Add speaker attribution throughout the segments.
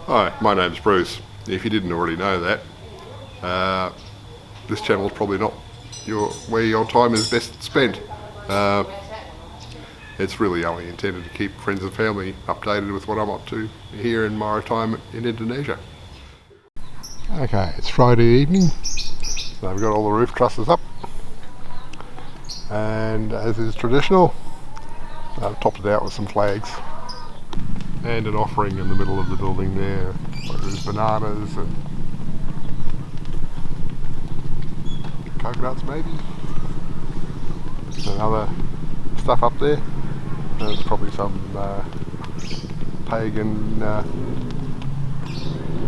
Speaker 1: Hi, my name's Bruce. If you didn't already know that, this channel is probably not where your time is best spent. Uh, it's really only intended to keep friends and family updated with what I'm up to here in my time in Indonesia. Okay, it's Friday evening, so we've got all the roof trusses up, and as is traditional, I've topped it out with some flags and an offering in the middle of the building there. There's bananas and coconuts maybe, and other stuff up there. There's probably some pagan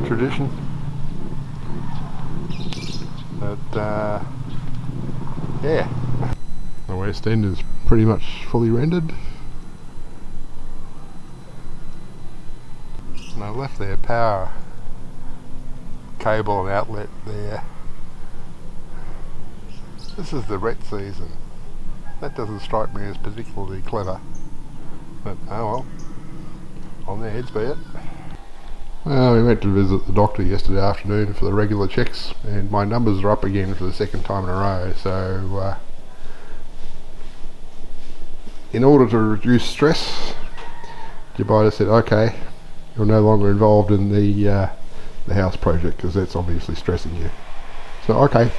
Speaker 1: tradition. But yeah, the West End is pretty much fully rendered. And I've left their power cable and outlet there. This is the wet season. That doesn't strike me as particularly clever. But oh well, on their heads be it. Well, we went to visit the doctor yesterday afternoon for the regular checks, and my numbers are up again for the second time in a row. So in order to reduce stress, Jubaedah said, okay, you're no longer involved in the house project because that's obviously stressing you. So okay,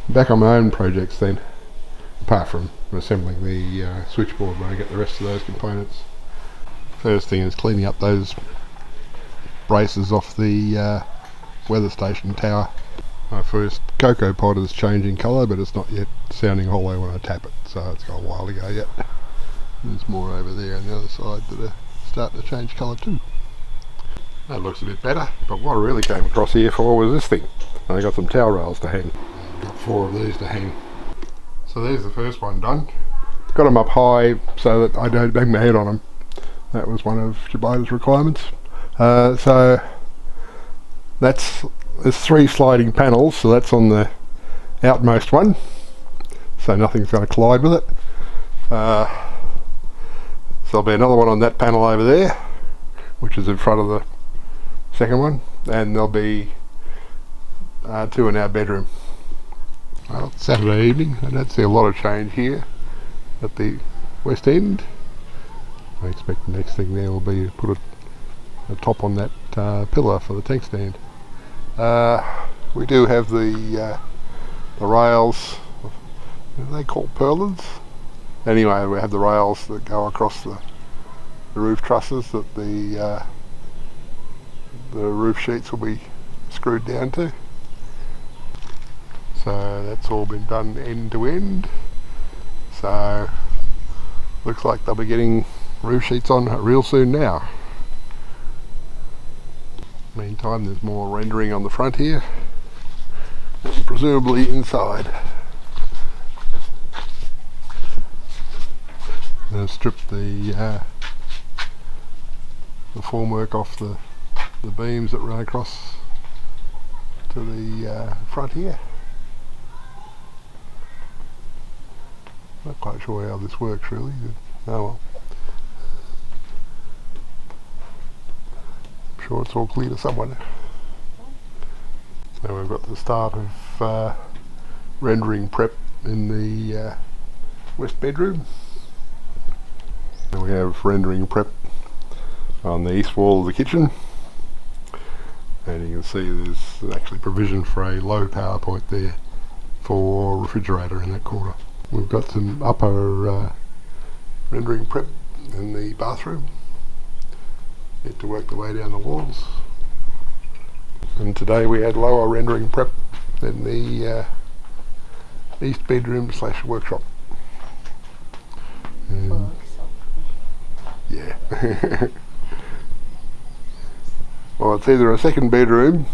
Speaker 1: back on my own projects then, apart from assembling the switchboard when I get the rest of those components. First thing is cleaning up those braces off the weather station tower. My first cocoa pod is changing colour, but it's not yet sounding hollow when I tap it, so it's got a while to go yet. There's more over there on the other side that are starting to change colour too. That looks a bit better, but what I really came across here for was this thing. And I got some towel rails to hang. Got 4 of these to hang. So there's the first one done. Got them up high so that I don't bang my head on them. That was one of Jubaedah's requirements. So there's 3 sliding panels, so that's on the outmost one, so nothing's going to collide with it. So there'll be another one on that panel over there, which is in front of the second one, and there'll be 2 in our bedroom. Well, it's Saturday evening. I don't see a lot of change here at the West End. I expect the next thing there will be to put a top on that pillar for the tank stand. We do have the rails. What are they called? Purlins? Anyway, we have the rails that go across the roof trusses that the roof sheets will be screwed down to. So that's all been done end to end. So looks like they'll be getting roof sheets on real soon now. Meantime, there's more rendering on the front here, and presumably inside. They've stripped the formwork off the beams that run across to the front here. Not quite sure how this works really, but oh well. I'm sure it's all clear to someone. So we've got the start of rendering prep in the west bedroom. And we have rendering prep on the east wall of the kitchen. And you can see there's actually provision for a low power point there for refrigerator in that corner. We've got some upper rendering prep in the bathroom. Yet to work the way down the walls. And today we had lower rendering prep in the east bedroom / workshop. And yeah. Well, it's either a second bedroom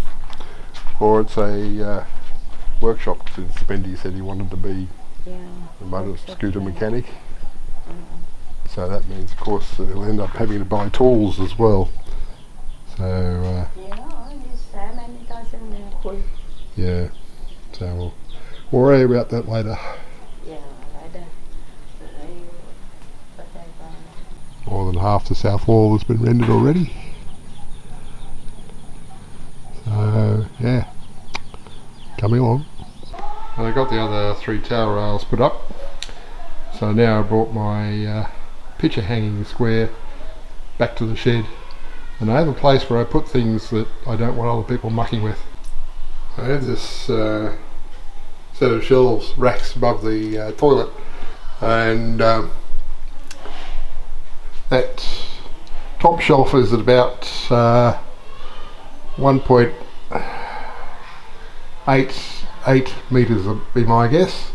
Speaker 1: or it's a workshop, since Bendy said he wanted to be a motor scooter mechanic. So that means, of course, he'll end up having to buy tools as well. So yeah, so we'll worry about that later. More than half the south wall has been rendered already. coming along. I got the other 3 towel rails put up, so now I brought my picture hanging square back to the shed, and I have a place where I put things that I don't want other people mucking with. I have this set of shelves, racks above the toilet, and that top shelf is at about 1.88 metres would be my guess,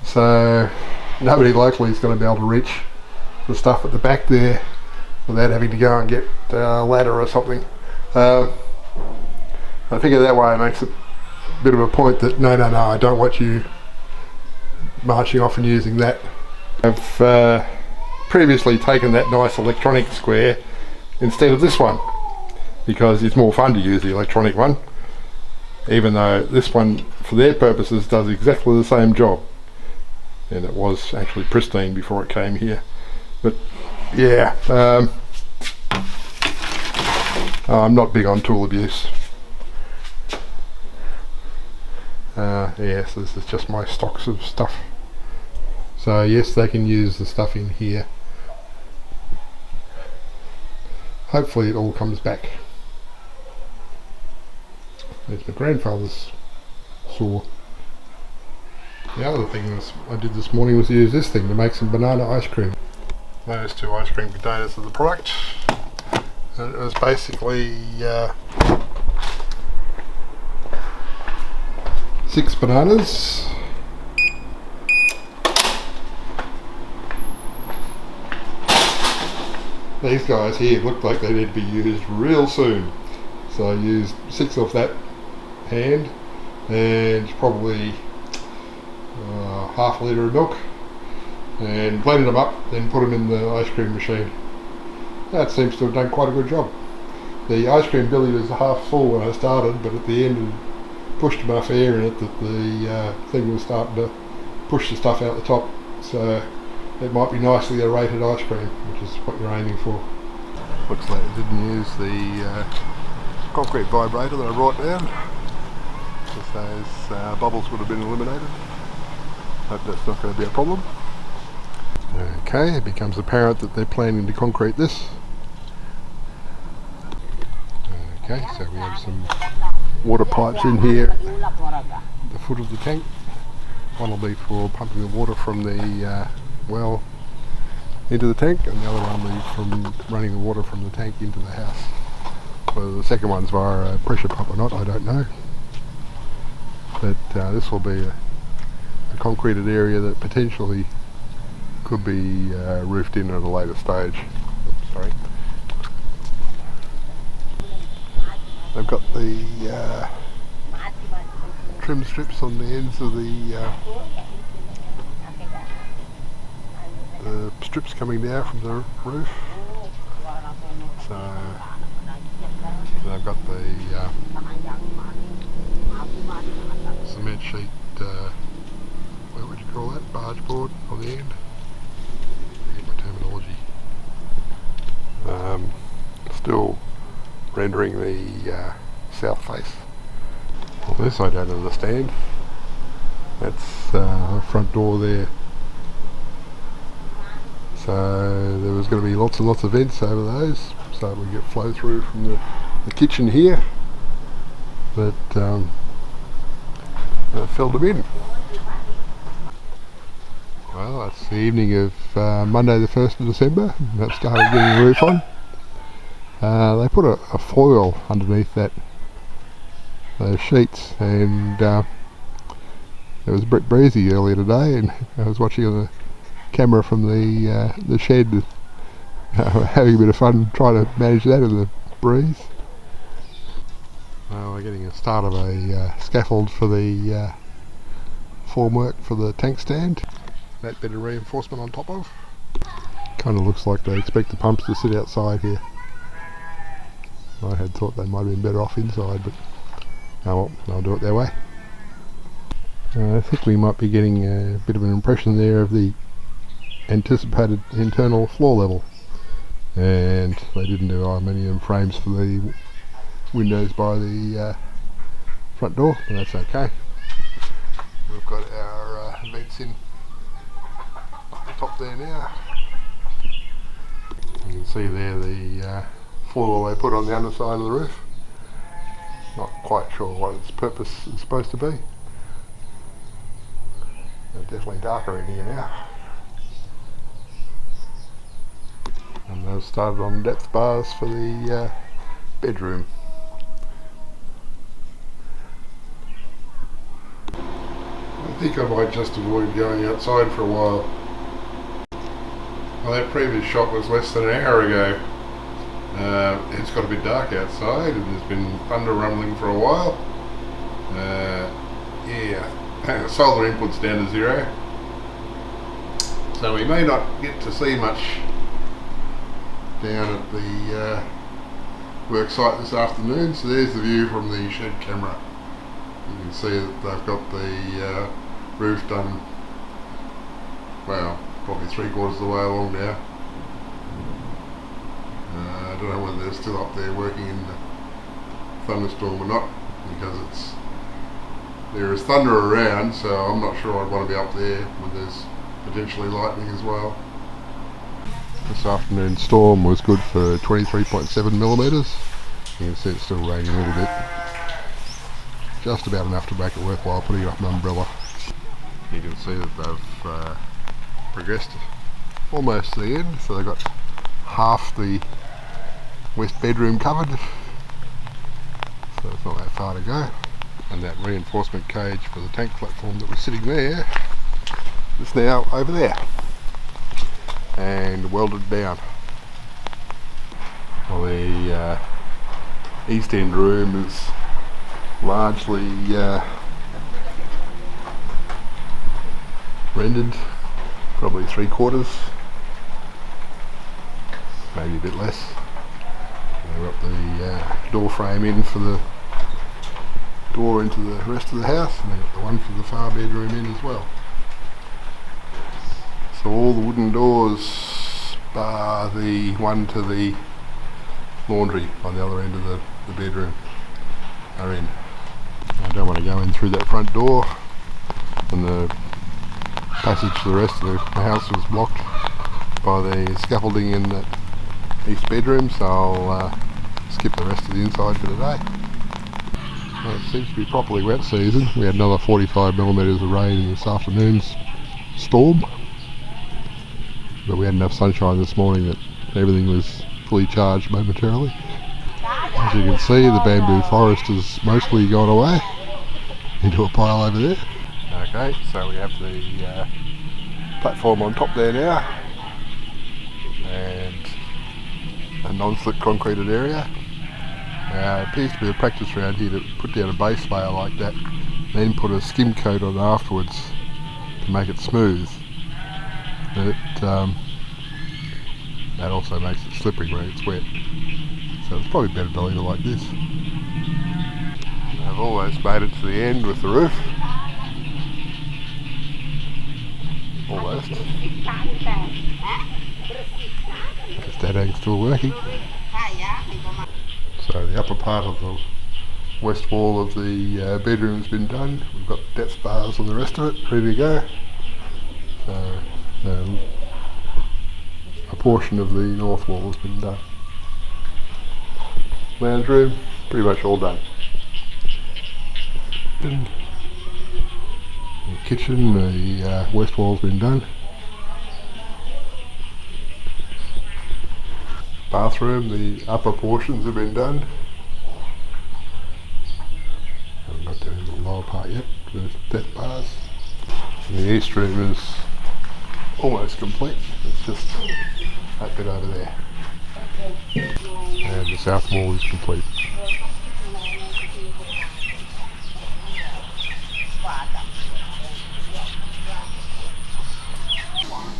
Speaker 1: so nobody locally is going to be able to reach the stuff at the back there without having to go and get a ladder or something. I figure that way it makes it a bit of a point that no, I don't want you marching off and using that. I've previously taken that nice electronic square instead of this one because it's more fun to use the electronic one, even though this one for their purposes does exactly the same job, and it was actually pristine before it came here. But yeah, I'm not big on tool abuse. Yes, this is just my stocks of stuff. So yes, they can use the stuff in here. Hopefully it all comes back. There's my grandfather's saw. The other thing I did this morning was use this thing to make some banana ice cream. Those 2 ice cream containers are the product. And it was basically 6 bananas, these guys here look like they need to be used real soon, so I used 6 off that hand and probably half a litre of milk, and blended them up, then put them in the ice cream machine. That seems to have done quite a good job. The ice cream billy was half full when I started, but at the end it pushed enough air in it that the thing was starting to push the stuff out the top, so it might be nicely aerated ice cream, which is what you're aiming for. Looks like I didn't use the concrete vibrator that I brought down, because those bubbles would have been eliminated. Hope that's not going to be a problem. Okay, it becomes apparent that they're planning to concrete this. Okay, so we have some water pipes in here at the foot of the tank. One will be for pumping the water from the well into the tank, and the other one will be from running the water from the tank into the house. Whether the second one's via a pressure pump or not, I don't know. But this will be a concreted area that potentially could be roofed in at a later stage. Oops, sorry. They've got the trim strips on the ends of the strips coming down from the roof. So they've got the cement sheet, what would you call that, barge board on the end. I get my terminology. Still rendering the south face. Well, this I don't understand. That's the front door there. So there was going to be lots and lots of vents over those, so we get flow through from the kitchen here. But I filled them in. Well, that's the evening of Monday the 1st of December. That started getting the roof on. They put a foil underneath those sheets, and it was a bit breezy earlier today, and I was watching on the camera from the shed, having a bit of fun trying to manage that in the breeze. Well, we're getting a start of a scaffold for the formwork for the tank stand. That bit of reinforcement on top of. Kind of looks like they expect the pumps to sit outside here. I had thought they might have been better off inside, but oh well, they'll do it their way. I think we might be getting a bit of an impression there of the anticipated internal floor level, and they didn't do aluminium frames for the windows by the front door, but that's okay. We've got our vents in up the top there now. You can see there the foil they put on the underside of the roof. Not quite sure what its purpose is supposed to be. They're definitely darker in here now. And they've started on depth bars for the bedroom. I think I might just avoid going outside for a while. Well, that previous shot was less than an hour ago. It's got a bit dark outside and there's been thunder rumbling for a while. Yeah, solar input's down to 0. So we may not get to see much down at the work site this afternoon. So there's the view from the shed camera. You can see that they've got the roof done, well, probably 3/4 of the way along now. I don't know whether they're still up there working in the thunderstorm or not, because there is thunder around, so I'm not sure I'd want to be up there when there's potentially lightning as well. This afternoon's storm was good for 23.7 millimetres. You can see it's still raining a little bit. Just about enough to make it worthwhile putting up an umbrella. You can see that they've progressed almost to the end, so they've got half the west bedroom covered, so it's not that far to go. And that reinforcement cage for the tank platform that was sitting there is now over there and welded down. Well, the east end room is largely rendered, probably 3/4, maybe a bit less. We've got the door frame in for the door into the rest of the house, and they've got the one for the far bedroom in as well. So all the wooden doors bar the one to the laundry on the other end of the bedroom are in. I don't want to go in through that front door, and the passage to the rest of the house was blocked by the scaffolding in the east bedroom, so I'll skip the rest of the inside for today. Well, it seems to be properly wet season. We had another 45 millimetres of rain in this afternoon's storm, but we had enough sunshine this morning that everything was fully charged momentarily. As you can see, the bamboo forest has mostly gone away into a pile over there. Okay, so we have the platform on top there now, and a non-slip concreted area. It appears to be a practice around here to put down a base layer like that, then put a skim coat on afterwards to make it smooth. But that also makes it slippery when it's wet, so it's probably better to leave it like this. I've almost made it to the end with the roof. Almost. The stacking's still working. So the upper part of the west wall of the bedroom has been done. We've got depth bars on the rest of it, ready to go. So a portion of the north wall has been done. Lounge room, pretty much all done. And the kitchen, the west wall's been done. Bathroom, the upper portions have been done. Haven't got down to the lower part yet. There's depth bars. And the east room is almost complete. It's just that bit over there. And the south wall is complete.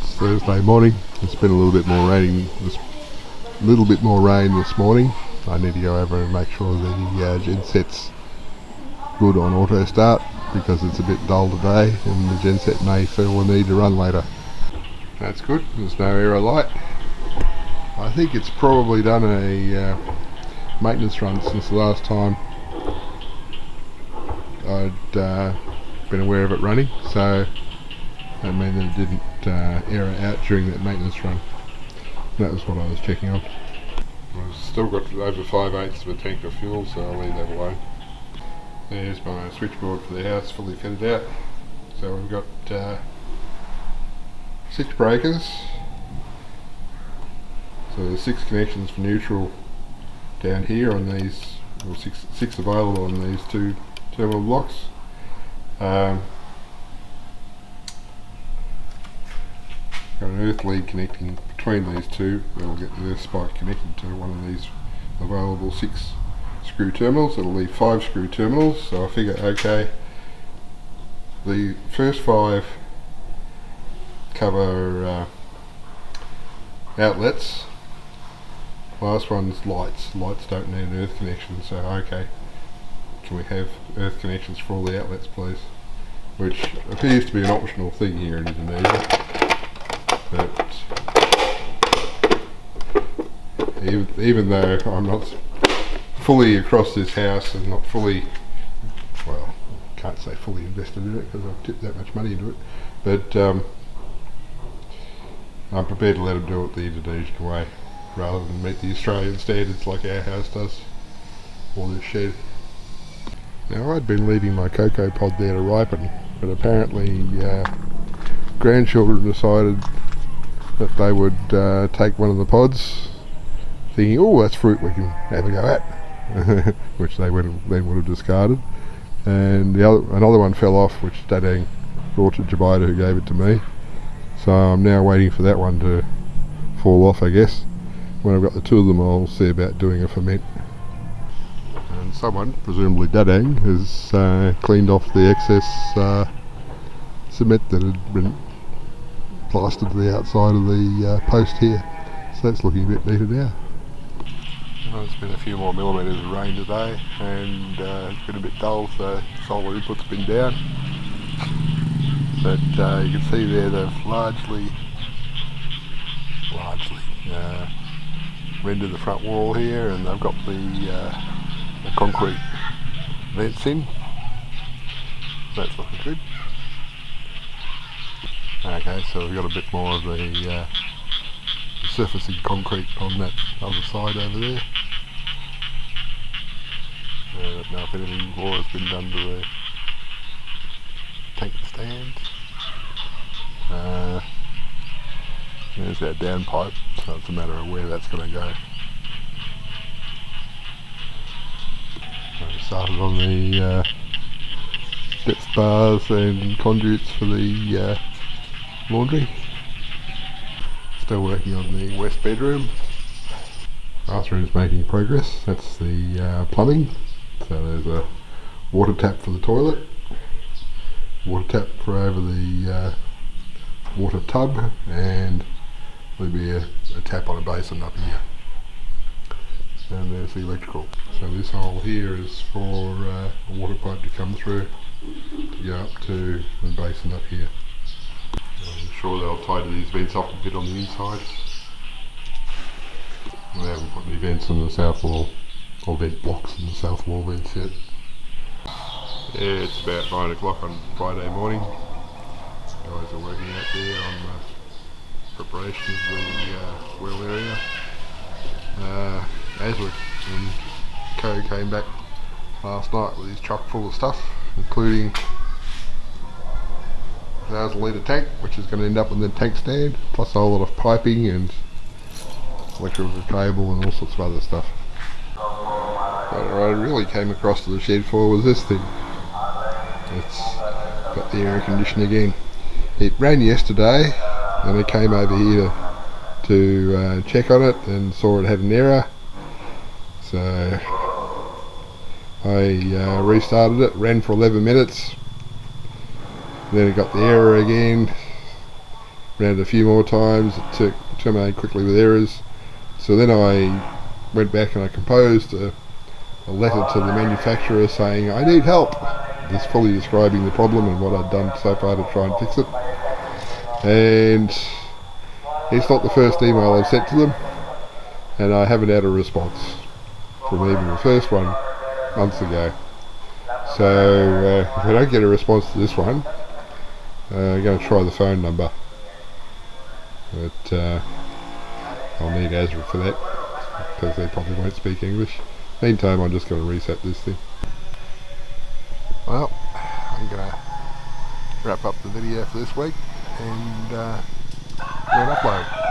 Speaker 1: It's Thursday morning. It's been a little bit more rain this morning. I need to go over and make sure the genset's good on auto start, because it's a bit dull today and the genset may feel the need to run later. That's good, there's no error light. I think it's probably done a maintenance run since the last time I'd been aware of it running, so that meant that it didn't error out during that maintenance run. That was what I was checking on. I've still got over 5/8 of a tank of fuel, so I'll leave that alone. There's my switchboard for the house, fully fitted out. So we've got 6 breakers. So there's 6 connections for neutral down here on these, or six available on these 2 terminal blocks. Got an earth lead connecting between these 2. We'll get the earth spike connected to one of these available 6 screw terminals. It'll leave 5 screw terminals, so I figure, okay, the first 5 cover outlets. Last one's lights. Lights don't need an earth connection, so okay, can we have earth connections for all the outlets, please? Which appears to be an optional thing here in Indonesia. But even though I'm not fully across this house and not fully, well, can't say fully invested in it because I've tipped that much money into it, but I'm prepared to let them do it the Indonesian way rather than meet the Australian standards like our house does, or this shed. Now, I'd been leaving my cocoa pod there to ripen, but apparently grandchildren decided that they would take one of the pods, thinking, oh, that's fruit we can have a go at, which they then would have discarded. And another one fell off, which Dadang brought to Jubaedah, who gave it to me. So I'm now waiting for that one to fall off, I guess. When I've got the 2 of them, I'll see about doing a ferment. And someone, presumably Dadang, has cleaned off the excess cement that had been plastered to the outside of the post here. So that's looking a bit neater now. Well, it's been a few more millimetres of rain today, and it's been a bit dull, so solar input's been down. But you can see there they've largely rendered the front wall here, and they've got the concrete vents in. That's looking good. Okay, so we've got a bit more of the surfacing concrete on that other side over there. I don't know if anything more has been done to the tank stand. There's our downpipe, so it's a matter of where that's going to go. I started on the depth bars and conduits for the laundry. Still working on the west bedroom. Bathroom's making progress. That's the plumbing. So there's a water tap for the toilet, water tap for over the water tub, and there'll be a tap on a basin up here. And there's the electrical. So this hole here is for a water pipe to come through to go up to the basin up here. I'm sure they'll tidy these vents up a bit on the inside. They haven't put any vents on the south wall, or vent blocks in the south wall vents yet. Yeah, it's about 9 o'clock on Friday morning. Guys are working out there on preparation of the well area. Aswick and Co came back last night with his truck full of stuff, including 1,000 litre tank, which is going to end up in the tank stand, plus a whole lot of piping and electrical cable and all sorts of other stuff. What I really came across to the shed for was this thing. It's got the air conditioner again. It ran yesterday, and I came over here to check on it and saw it had an error. So I restarted it, ran for 11 minutes, then it got the error again, ran it a few more times, it terminated quickly with errors. So then I went back and I composed a letter to the manufacturer saying I need help, just fully describing the problem and what I'd done so far to try and fix it. And it's not the first email I've sent to them, and I haven't had a response from even the first one months ago. So if I don't get a response to this one, I'm going to try the phone number, but I'll need Azra for that because they probably won't speak English. Meantime, I'm just going to reset this thing. Well, I'm going to wrap up the video for this week and go and upload.